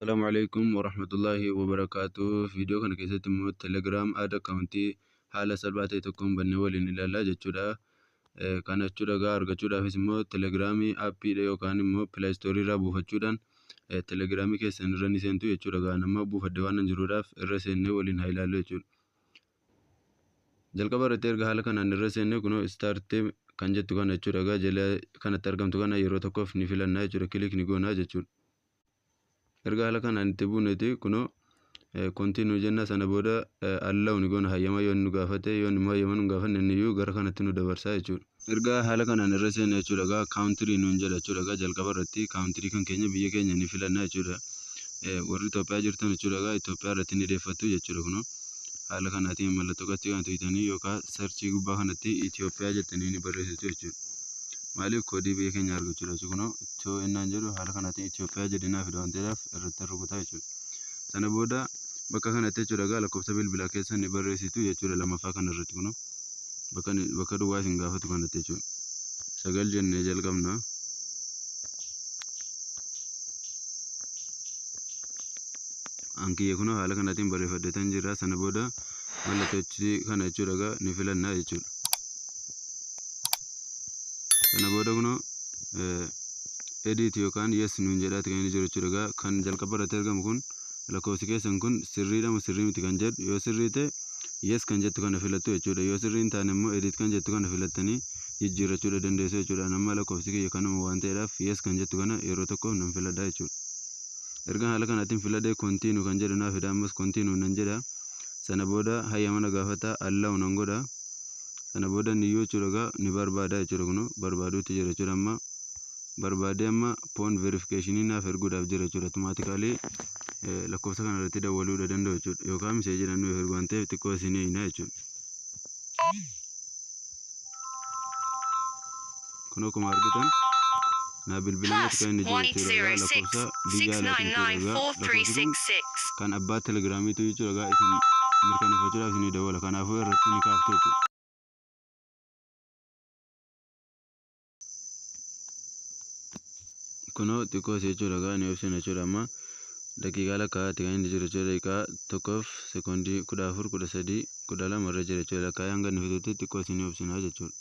Assalamualaikum warahmatullahi wabarakatuh. Video kana keessatti immoo Telegram ad accountii haala salphaa ta'e tokkoon bannee waliin ilaallaa jechuudha. Kana jechuudha egaa argachuudhaafis immoo Telegramii aappiidha yookaan immoo Play Store irraa buufachuudhaan Telegramii keessan irra ni seentu jechuudha. Egaa nama buufadde waan jiruudhaaf irra seennee waliin haa ilaallu jechuudha. Jalqaba irratti erga haala kanaan irra seennee kunoo start kan jettu kana jechuudha. Egaa jala kanatti argamtu kana yeroo tokkoof ni filannaa jechuudha. Kilik ni goonaa jechuudha. Erga haala kanaan itti buuneeti kunoo continue jenna sana booda allow ni goona hayyama yoo nu gaafate yoo immoo hayyama nu gaafanne iyyuu gara kanatti nu dabarsaa jechuudha. Erga haala kanaan irra seenne jechuudha egaa country nuun jedha jechuudha. Egaa jalqaba irratti country kan keenya biyya keenya ni filanna jechuudha. Warri Itoophiyaa jirtan jechuudha egaa Itoophiyaa irratti ni deeffattu jechuudha. Kunoo haala kanaatiin mallattoo qatti kan tuqxanii yookaan searchii gubbaa kanatti Itoophiyaa jettanii ni barreessitu jechuudha. Maaliif koodii biyya keenya argachuudha jechuudha. Kunoo innaan jedhu haala kanaatiin Itoophiyaa jedhinaa fida waan ta'eef irratti rukutaa jechuudha. Sana booda bakka kanatti jechuudha egaa lakkoofsa bilbilaa keessa ni barreessitu jechuudha. Lamaffaa kana irratti kunoo bakka duwwaa isin gaafatu kanatti jechuudha. 9 jennee jalqabna. Ankiyya kunoo haala kanaatiin barreeffadheetan jira. Sana booda mallattoo kana jechuudha egaa ni filannaa jechuudha. Sana booda kunoo edit yookaan yes nuun jedhaati kan inni jiru jechuudha. Egaa kan jalqaba irratti argamu kun lakkoofsi keessan kun sirriidha moo sirrii miti kan jedhu yoo sirrii ta'e yes kan jettu kana filattu jechuudha. Yoo sirrii hin taane immoo edit kan jettu kana filattanii jijjiirrachuudha dandeessu jechuudha. Nama lakkoofsi kiyya kanuma waan ta'eedhaaf yes kan jettu kana yeroo tokko nan filadha jechuudha. Erga haala kanaatiin filadhee continue kan jedhu naaf fida ammas continue nan jedha. Sana booda hayyama na gaafata allow nan godha. Sana booda niyyuu jechuudha egaa ni barbaada jechuudha. Kunoo barbaaduutti jira jechuudha. Amma barbaadee amma phone verification naaf erguudhaaf jira jechuudha. Automaatikaalii lakkoofsa kana irratti dawwaluudha danda'u jechuudha. Yookaan meseejii nu ergu waan ta'eef xiqqoo isin eeyyinaa jechuudha. Kunoo akkuma argitan naa bilbilamatti kan inni jiru jechuudha. Lakkoofsa biyya alaatiin lakkoofsi kan abbaa telegiraamiitu jechuudha. Egaa isin mirkaneeffachuudhaaf isin dawwala. Kanaafuu irratti ni kaaftu jechuudha. Kunoo xiqqoo jechuudha egaa ni obsina jechuudha. Amma daqiiqaa lakkaa'aatti kan inni jiru jechuudha. Daqiiqaa tokkoof sekoondii 14 13 12 irra jira jechuudha. Lakkaa'ee hanga inni fixutti xiqqoo isin obsinaa jechuudha.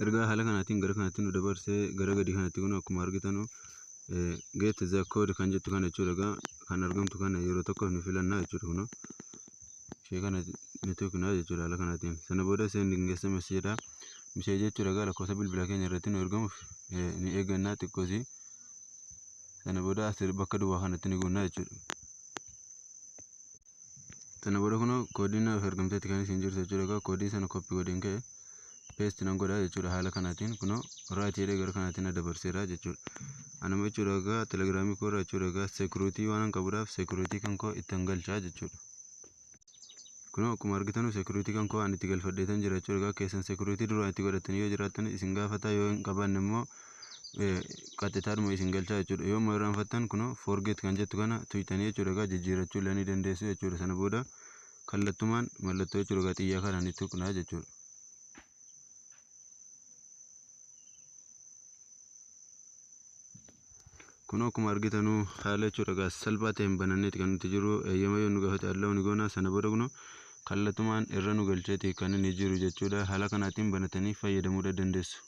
Erga haala kanaatiin gara kanatti nu dabarsee gara gadii kanatti kun akkuma argitanu get the code kan jettu kana jechuudha. Egaa kan argamtu kana yeroo tokkoof ni filannaa jechuudha. Kunoo ishee kana ni tuqnaa jechuudha haala kanaatiin. Sana booda sending SMS jedha. Meseejii jechuudha egaa lakkoofsa bilbilaa keenya irratti nu ergamuuf ni eeggannaa xiqqoosii. Sana booda asir bakka duwwaa kanatti ni goonaa jechuudha. Sana booda kunoo koodiin naaf ergamteetti kan isin jirtu jechuudha. Egaa koodii sana koppii godheen ka'e paste nan godhaa jechuudha. Haala kanaatiin kunoo right jedhee gara kanaatiin na dabarseera jechuudha. Anuma jechuudha egaa telegiraamii koo irraa jechuudha egaa security waan qabuudhaaf security kan koo itti galchaa jechuudha. Kunoo akkuma argitanu security kan koo ani itti galfadheetan jira jechuudha. Egaa keessan security duraan itti godhatanii yoo jiraattan isin gaafata yoo hin qabaanne immoo qaxxitaadhuma isin galchaa jechuudha. Yoo immoo irraanfattan kunoo forget kan jettu kana tuqxanii jechuudha. Egaa jijjiirrachuu illee ni dandeessu jechuudha. Sana booda kallattumaan mallattoo jechuudha egaa xiyyaa kanaan ni tuqnaa jechuudha. Kunoo akkuma argitanu haala jechuudha egaa salphaa ta'een bananneeti kan nuti jiru. Eeyyama yoo nu gaafate allow ni goona. Sana booda kunoo kallattumaan irra nu galcheeti kan inni jiru jechuudha. Haala kanaatiin banatanii fayyadamuu dandeessu.